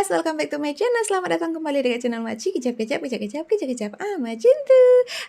guys, welcome back to my channel. Selamat datang kembali di channel Maci. Kecap, Cintu.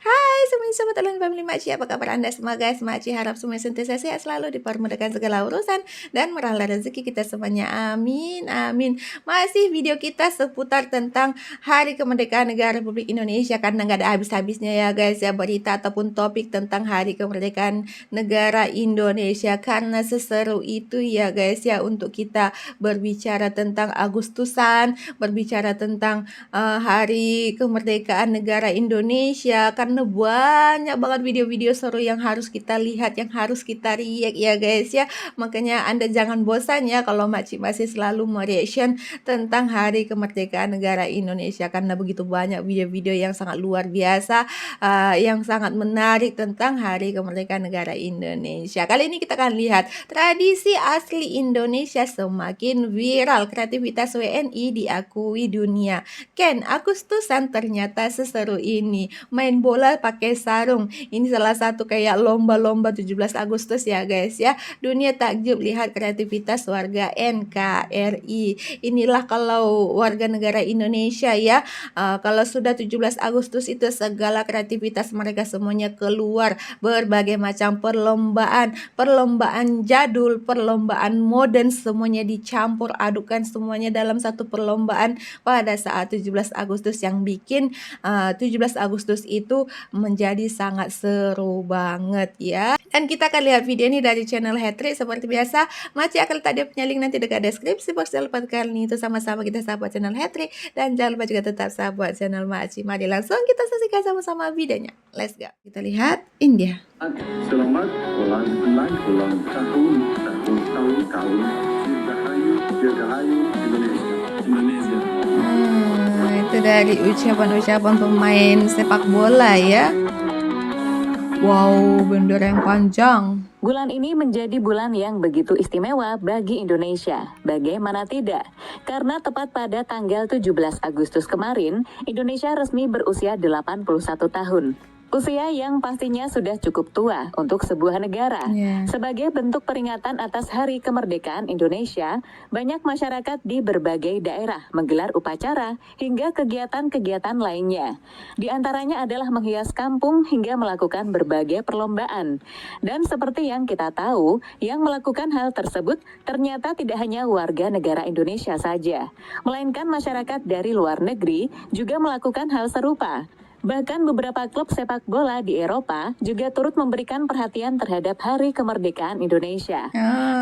Hai semuanya, sobat talent family Maci. Apa kabar Anda semua guys? Maci harap semuanya sentiasa sehat selalu, dipermudahkan segala urusan dan merahlah rezeki kita semuanya. Amin, amin. Masih video kita seputar tentang Hari Kemerdekaan Negara Republik Indonesia, karena nggak ada habis-habisnya ya guys ya, berita ataupun topik tentang Hari Kemerdekaan Negara Indonesia, karena seseru itu ya guys ya untuk kita berbicara tentang Agustusan, berbicara tentang Hari Kemerdekaan Negara Indonesia, karena banyak banget video-video seru yang harus kita lihat, yang harus kita react ya guys ya. Makanya Anda jangan bosan ya kalau Maci masih selalu mereaction tentang Hari Kemerdekaan Negara Indonesia, karena begitu banyak video-video yang sangat luar biasa, yang sangat menarik tentang Hari Kemerdekaan Negara Indonesia. Kali ini kita akan lihat tradisi asli Indonesia semakin viral, kreativitas WNI diakui dunia. Ken, Agustusan ternyata seseru ini, main bola pakai sarung. Ini salah satu kayak lomba-lomba 17 Agustus ya guys ya. Dunia takjub lihat kreativitas warga NKRI. Inilah kalau warga negara Indonesia ya, kalau sudah 17 Agustus itu segala kreativitas mereka semuanya keluar, berbagai macam perlombaan jadul, perlombaan modern, semuanya dicampur adukan semuanya dalam satu perlombaan pada saat 17 Agustus, yang bikin 17 Agustus itu menjadi sangat seru banget ya. Dan kita akan lihat video ini dari channel Hattrick. Seperti biasa, Maci akan letak dia punya link nanti dekat deskripsi box. Jangan lupa kali itu sama-sama kita sahabat channel Hattrick, dan jangan lupa juga tetap sahabat channel Maci. Mari langsung kita saksikan sama-sama videonya. Let's go. Kita lihat India. Selamat ulang tahun Dirgahayu Indonesia. Itu dari ucapan-ucapan pemain sepak bola ya. Wow, bendera yang panjang. Bulan ini menjadi bulan yang begitu istimewa bagi Indonesia. Bagaimana tidak? Karena tepat pada tanggal 17 Agustus kemarin, Indonesia resmi berusia 81 tahun. Usia yang pastinya sudah cukup tua untuk sebuah negara. Sebagai bentuk peringatan atas Hari Kemerdekaan Indonesia, banyak masyarakat di berbagai daerah menggelar upacara hingga kegiatan-kegiatan lainnya. Di antaranya adalah menghias kampung hingga melakukan berbagai perlombaan. Dan seperti yang kita tahu, yang melakukan hal tersebut ternyata tidak hanya warga negara Indonesia saja, melainkan masyarakat dari luar negeri juga melakukan hal serupa. Bahkan beberapa klub sepak bola di Eropa juga turut memberikan perhatian terhadap Hari Kemerdekaan Indonesia.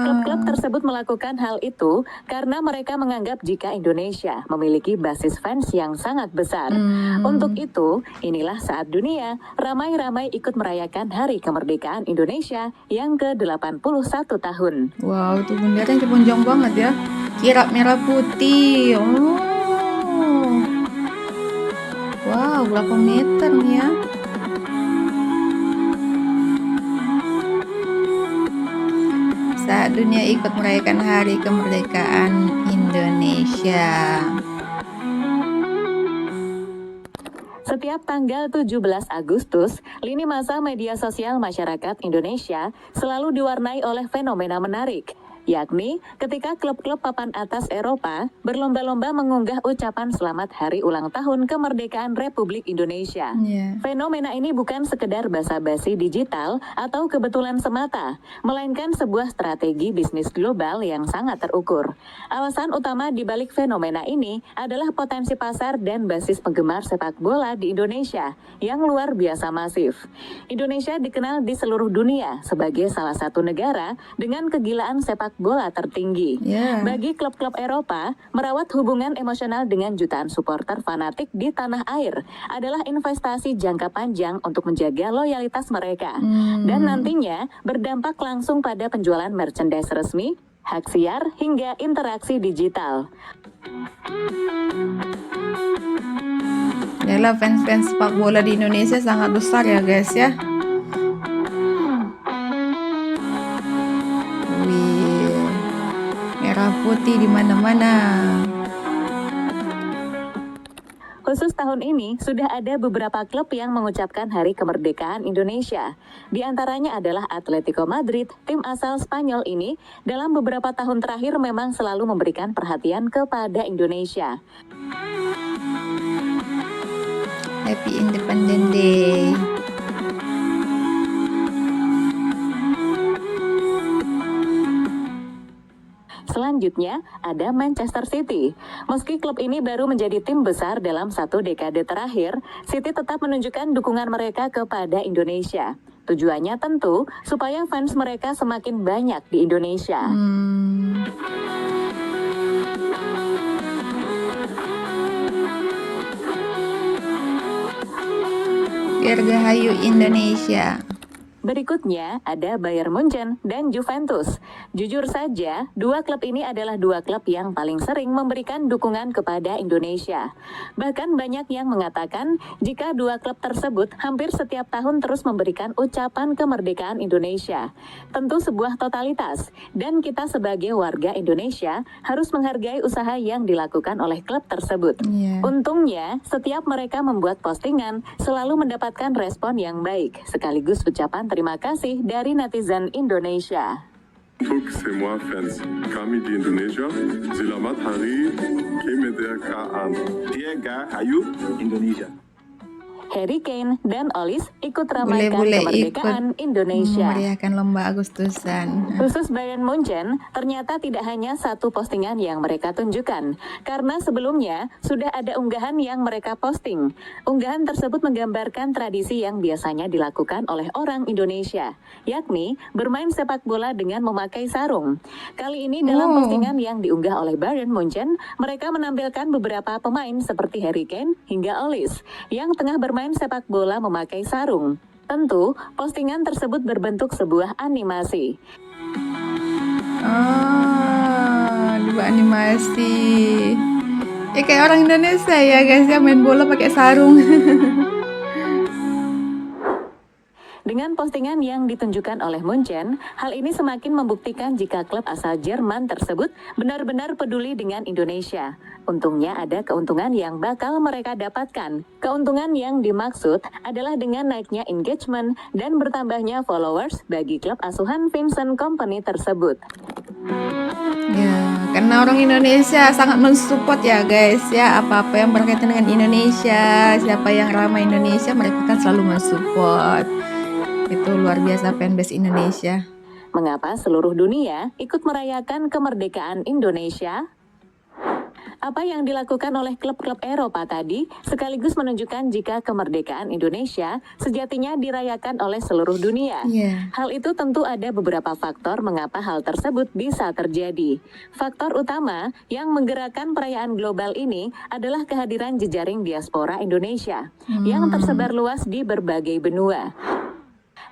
Klub-klub tersebut melakukan hal itu karena mereka menganggap jika Indonesia memiliki basis fans yang sangat besar. Untuk itu, inilah saat dunia ramai-ramai ikut merayakan Hari Kemerdekaan Indonesia yang ke-81 tahun. Wow, itu benderanya panjang banget ya. Kirap merah putih. Wow, berapa meter nih ya? Saat dunia ikut merayakan Hari Kemerdekaan Indonesia. Setiap tanggal 17 Agustus, lini masa media sosial masyarakat Indonesia selalu diwarnai oleh fenomena menarik, yakni ketika klub-klub papan atas Eropa berlomba-lomba mengunggah ucapan selamat hari ulang tahun kemerdekaan Republik Indonesia. Fenomena ini bukan sekedar basa-basi digital atau kebetulan semata, melainkan sebuah strategi bisnis global yang sangat terukur. Alasan utama di balik fenomena ini adalah potensi pasar dan basis penggemar sepak bola di Indonesia yang luar biasa masif. Indonesia dikenal di seluruh dunia sebagai salah satu negara dengan kegilaan sepak bola tertinggi. Bagi klub-klub Eropa, merawat hubungan emosional dengan jutaan supporter fanatik di tanah air adalah investasi jangka panjang untuk menjaga loyalitas mereka. Dan nantinya berdampak langsung pada penjualan merchandise resmi, hak siar, hingga interaksi digital. Yalah, fans-fans sepak bola di Indonesia sangat besar ya guys ya. Merah putih di mana-mana. Khusus tahun ini, sudah ada beberapa klub yang mengucapkan Hari Kemerdekaan Indonesia. Di antaranya adalah Atletico Madrid, tim asal Spanyol ini, dalam beberapa tahun terakhir memang selalu memberikan perhatian kepada Indonesia. Happy Independence Day. Selanjutnya, ada Manchester City. Meski klub ini baru menjadi tim besar dalam 1 dekade terakhir, City tetap menunjukkan dukungan mereka kepada Indonesia. Tujuannya tentu supaya fans mereka semakin banyak di Indonesia. Dirgahayu Indonesia. Berikutnya ada Bayern Munchen dan Juventus. Jujur saja, dua klub ini adalah dua klub yang paling sering memberikan dukungan kepada Indonesia. Bahkan banyak yang mengatakan jika dua klub tersebut hampir setiap tahun terus memberikan ucapan kemerdekaan Indonesia. Tentu sebuah totalitas, dan kita sebagai warga Indonesia harus menghargai usaha yang dilakukan oleh klub tersebut. Untungnya, setiap mereka membuat postingan selalu mendapatkan respon yang baik, sekaligus ucapan terima kasih dari netizen Indonesia. Untuk semua fans kami di Indonesia, selamat hari kemerdekaan. Dirgahayu Indonesia. Harry Kane dan Olise ikut ramaikan Bule-bule kemerdekaan ikut Indonesia. memeriahkan lomba Agustusan. Khusus Bayern Munchen, ternyata tidak hanya satu postingan yang mereka tunjukkan, karena sebelumnya sudah ada unggahan yang mereka posting. Unggahan tersebut menggambarkan tradisi yang biasanya dilakukan oleh orang Indonesia, yakni bermain sepak bola dengan memakai sarung. Kali ini dalam postingan yang diunggah oleh Bayern Munchen, mereka menampilkan beberapa pemain seperti Harry Kane hingga Olise yang tengah bermain sepak bola memakai sarung. Tentu, postingan tersebut berbentuk sebuah animasi. Dua animasi. Ya kayak orang Indonesia ya guys ya, main bola pakai sarung. Dengan postingan yang ditunjukkan oleh Munchen, hal ini semakin membuktikan jika klub asal Jerman tersebut benar-benar peduli dengan Indonesia. Untungnya ada keuntungan yang bakal mereka dapatkan. Keuntungan yang dimaksud adalah dengan naiknya engagement dan bertambahnya followers bagi klub asuhan Vincent Kompany tersebut. Ya, karena orang Indonesia sangat mensupport ya guys ya, apa-apa yang berkaitan dengan Indonesia, siapa yang ramai Indonesia, mereka kan selalu mensupport. Itu luar biasa fanbase Indonesia. Mengapa seluruh dunia ikut merayakan kemerdekaan Indonesia? Apa yang dilakukan oleh klub-klub Eropa tadi sekaligus menunjukkan jika kemerdekaan Indonesia sejatinya dirayakan oleh seluruh dunia. Hal itu tentu ada beberapa faktor mengapa hal tersebut bisa terjadi. Faktor utama yang menggerakkan perayaan global ini adalah kehadiran jejaring diaspora Indonesia yang tersebar luas di berbagai benua.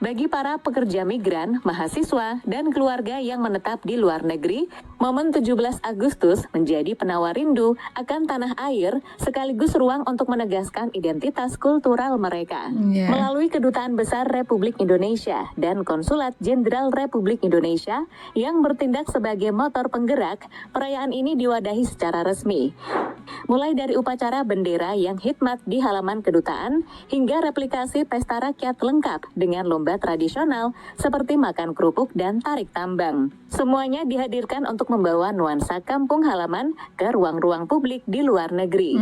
Bagi para pekerja migran, mahasiswa, dan keluarga yang menetap di luar negeri, momen 17 Agustus menjadi penawar rindu akan tanah air sekaligus ruang untuk menegaskan identitas kultural mereka. Melalui Kedutaan Besar Republik Indonesia dan Konsulat Jenderal Republik Indonesia yang bertindak sebagai motor penggerak, perayaan ini diwadahi secara resmi. Mulai dari upacara bendera yang hikmat di halaman kedutaan hingga replikasi pesta rakyat lengkap dengan lomba tradisional seperti makan kerupuk dan tarik tambang. Semuanya dihadirkan untuk membawa nuansa kampung halaman ke ruang-ruang publik di luar negeri.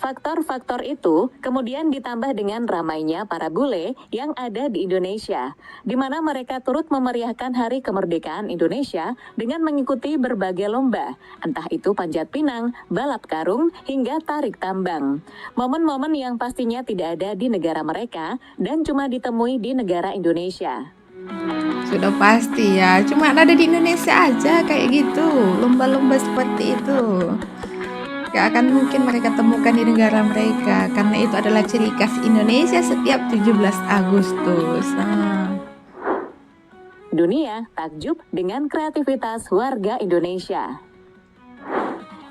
Faktor-faktor itu kemudian ditambah dengan ramainya para bule yang ada di Indonesia, di mana mereka turut memeriahkan Hari Kemerdekaan Indonesia dengan mengikuti berbagai lomba, entah itu panjat pinang, balap karung, hingga tarik tambang. Momen-momen yang pastinya tidak ada di negara mereka dan cuma ditemui di negara Indonesia. Sudah pasti ya, cuma ada di Indonesia aja kayak gitu, lomba-lomba seperti itu. Gak akan mungkin mereka temukan di negara mereka, karena itu adalah ciri khas Indonesia setiap 17 Agustus. Dunia takjub dengan kreativitas warga Indonesia.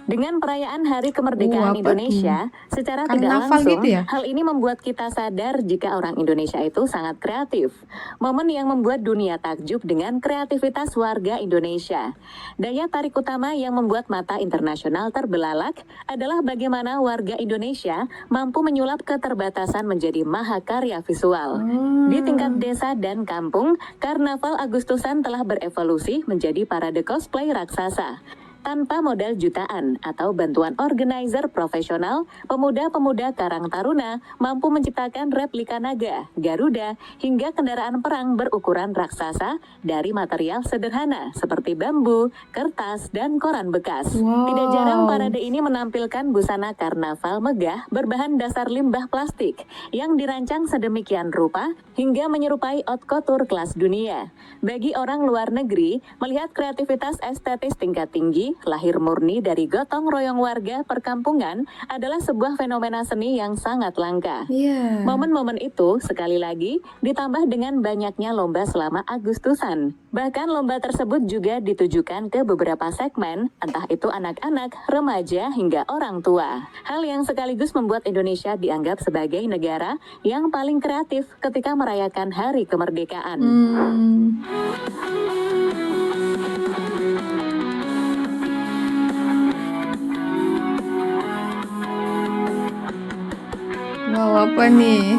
Dengan perayaan Hari Kemerdekaan Apa tuh? Indonesia, secara tidak Karnaval langsung, gitu ya? hal ini membuat kita sadar jika orang Indonesia itu sangat kreatif. Momen yang membuat dunia takjub dengan kreativitas warga Indonesia. Daya tarik utama yang membuat mata internasional terbelalak adalah bagaimana warga Indonesia mampu menyulap keterbatasan menjadi mahakarya visual. Di tingkat desa dan kampung, Karnaval Agustusan telah berevolusi menjadi parade cosplay raksasa. Tanpa modal jutaan atau bantuan organizer profesional, pemuda-pemuda Karang Taruna mampu menciptakan replika naga, garuda, hingga kendaraan perang berukuran raksasa dari material sederhana seperti bambu, kertas, dan koran bekas. Wow. Tidak jarang parade ini menampilkan busana karnaval megah berbahan dasar limbah plastik yang dirancang sedemikian rupa hingga menyerupai haute couture kelas dunia. Bagi orang luar negeri, melihat kreativitas estetis tingkat tinggi lahir murni dari gotong royong warga perkampungan adalah sebuah fenomena seni yang sangat langka. Iya. Momen-momen itu sekali lagi ditambah dengan banyaknya lomba selama Agustusan. Bahkan lomba tersebut juga ditujukan ke beberapa segmen, entah itu anak-anak, remaja, hingga orang tua. Hal yang sekaligus membuat Indonesia dianggap sebagai negara yang paling kreatif ketika merayakan Hari Kemerdekaan. Wow, apa nih?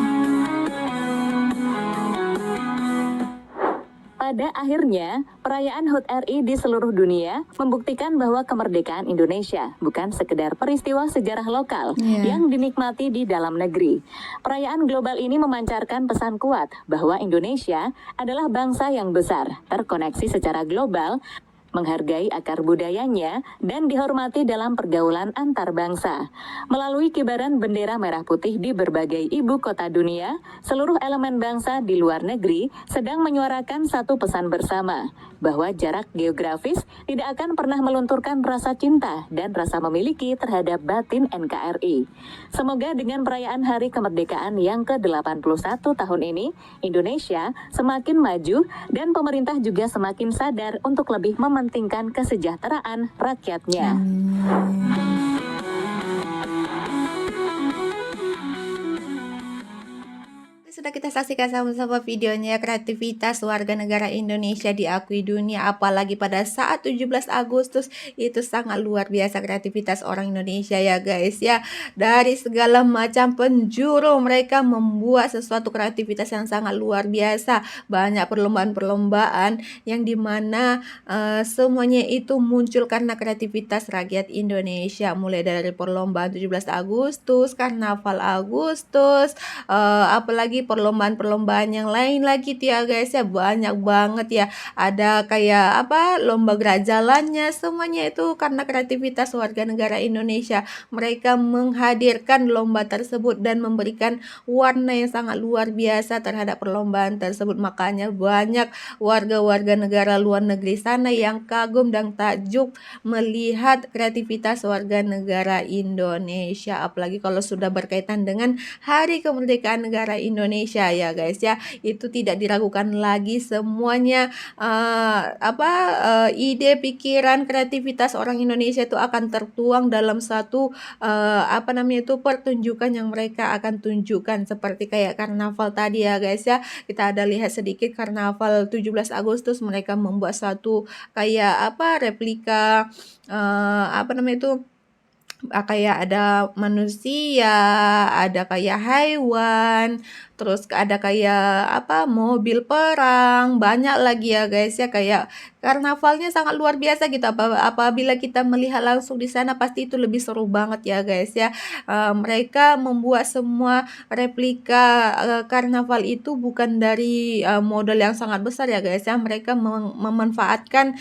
Pada akhirnya, perayaan HUT RI di seluruh dunia membuktikan bahwa kemerdekaan Indonesia bukan sekedar peristiwa sejarah lokal yang dinikmati di dalam negeri. Perayaan global ini memancarkan pesan kuat bahwa Indonesia adalah bangsa yang besar, terkoneksi secara global, menghargai akar budayanya, dan dihormati dalam pergaulan antar bangsa. Melalui kibaran bendera merah putih di berbagai ibu kota dunia, seluruh elemen bangsa di luar negeri sedang menyuarakan satu pesan bersama, bahwa jarak geografis tidak akan pernah melunturkan rasa cinta dan rasa memiliki terhadap batin NKRI. Semoga dengan perayaan Hari Kemerdekaan yang ke-81 tahun ini, Indonesia semakin maju dan pemerintah juga semakin sadar untuk lebih mementingkan kesejahteraan rakyatnya. Sudah kita saksikan sama-sama videonya, kreativitas warga negara Indonesia diakui dunia, apalagi pada saat 17 Agustus itu sangat luar biasa kreativitas orang Indonesia ya guys ya. Dari segala macam penjuru mereka membuat sesuatu kreativitas yang sangat luar biasa. Banyak perlombaan-perlombaan yang dimana semuanya itu muncul karena kreativitas rakyat Indonesia, mulai dari perlombaan 17 Agustus, Karnaval Agustus, apalagi perlombaan-perlombaan yang lain lagi ya guys ya, banyak banget ya. Ada kayak apa, lomba gerak jalannya, semuanya itu karena kreativitas warga negara Indonesia. Mereka menghadirkan lomba tersebut dan memberikan warna yang sangat luar biasa terhadap perlombaan tersebut. Makanya banyak warga-warga negara luar negeri sana yang kagum dan takjub melihat kreativitas warga negara Indonesia, apalagi kalau sudah berkaitan dengan Hari Kemerdekaan Negara Indonesia ya guys ya. Itu tidak diragukan lagi, semuanya ide, pikiran, kreativitas orang Indonesia itu akan tertuang dalam satu pertunjukan yang mereka akan tunjukkan, seperti kayak karnaval tadi ya guys ya. Kita ada lihat sedikit karnaval 17 Agustus, mereka membuat satu kayak replika kayak ada manusia, ada kayak hewan, terus ada kayak mobil perang, banyak lagi ya guys ya. Kayak karnavalnya sangat luar biasa gitu. Apabila kita melihat langsung di sana pasti itu lebih seru banget ya guys ya. Mereka membuat semua replika karnaval itu bukan dari model yang sangat besar ya guys ya. Mereka memanfaatkan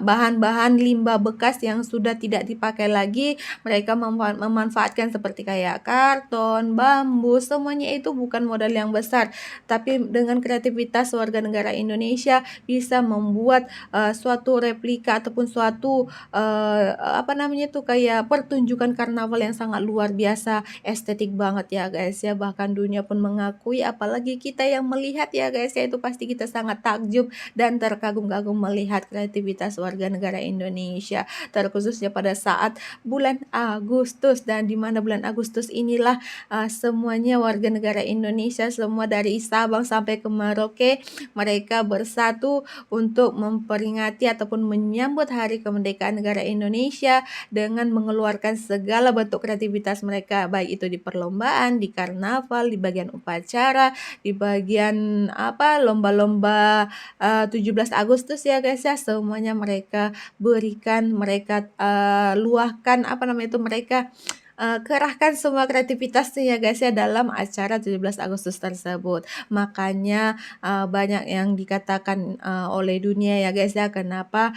bahan-bahan limbah bekas yang sudah tidak dipakai lagi. Mereka memanfaatkan seperti kayak karton, bambu, semuanya itu bukan model modal yang besar, tapi dengan kreativitas warga negara Indonesia bisa membuat suatu replika ataupun suatu apa namanya tuh, kayak pertunjukan karnaval yang sangat luar biasa, estetik banget ya guys ya. Bahkan dunia pun mengakui, apalagi kita yang melihat ya guys ya, itu pasti kita sangat takjub dan terkagum-kagum melihat kreativitas warga negara Indonesia, terkhususnya pada saat bulan Agustus, dan di mana bulan Agustus inilah semuanya warga negara Indonesia semua dari Sabang sampai ke Merauke, mereka bersatu untuk memperingati ataupun menyambut hari kemerdekaan negara Indonesia dengan mengeluarkan segala bentuk kreativitas mereka, baik itu di perlombaan, di karnaval, di bagian upacara, di bagian apa lomba-lomba 17 Agustus ya guys ya, semuanya mereka berikan, mereka luahkan apa namanya itu, mereka kerahkan semua kreativitasnya ya guys ya dalam acara 17 Agustus tersebut. Makanya banyak yang dikatakan oleh dunia ya guys ya, kenapa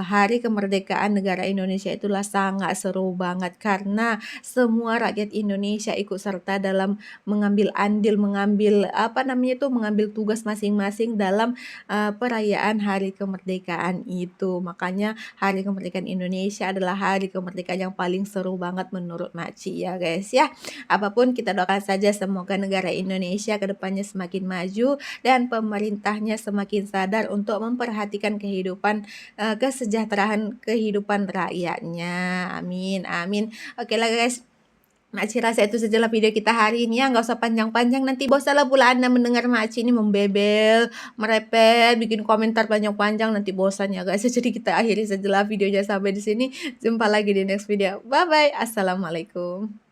hari kemerdekaan negara Indonesia itulah sangat seru banget, karena semua rakyat Indonesia ikut serta dalam mengambil andil, mengambil apa namanya itu, mengambil tugas masing-masing dalam perayaan hari kemerdekaan itu. Makanya hari kemerdekaan Indonesia adalah hari kemerdekaan yang paling seru banget menurut Maci ya guys ya. Apapun kita doakan saja semoga negara Indonesia kedepannya semakin maju dan pemerintahnya semakin sadar untuk memperhatikan kehidupan kesejahteraan kehidupan rakyatnya. Amin amin. Oke lah guys, Maci rasa itu sajalah video kita hari ini ya, nggak usah panjang-panjang, nanti bosanlah pula Anda mendengar Maci ini membebel, merepet, bikin komentar panjang-panjang, nanti bosan ya guys. Jadi kita akhiri sajalah videonya sampai di sini. Jumpa lagi di next video. Bye bye. Assalamualaikum.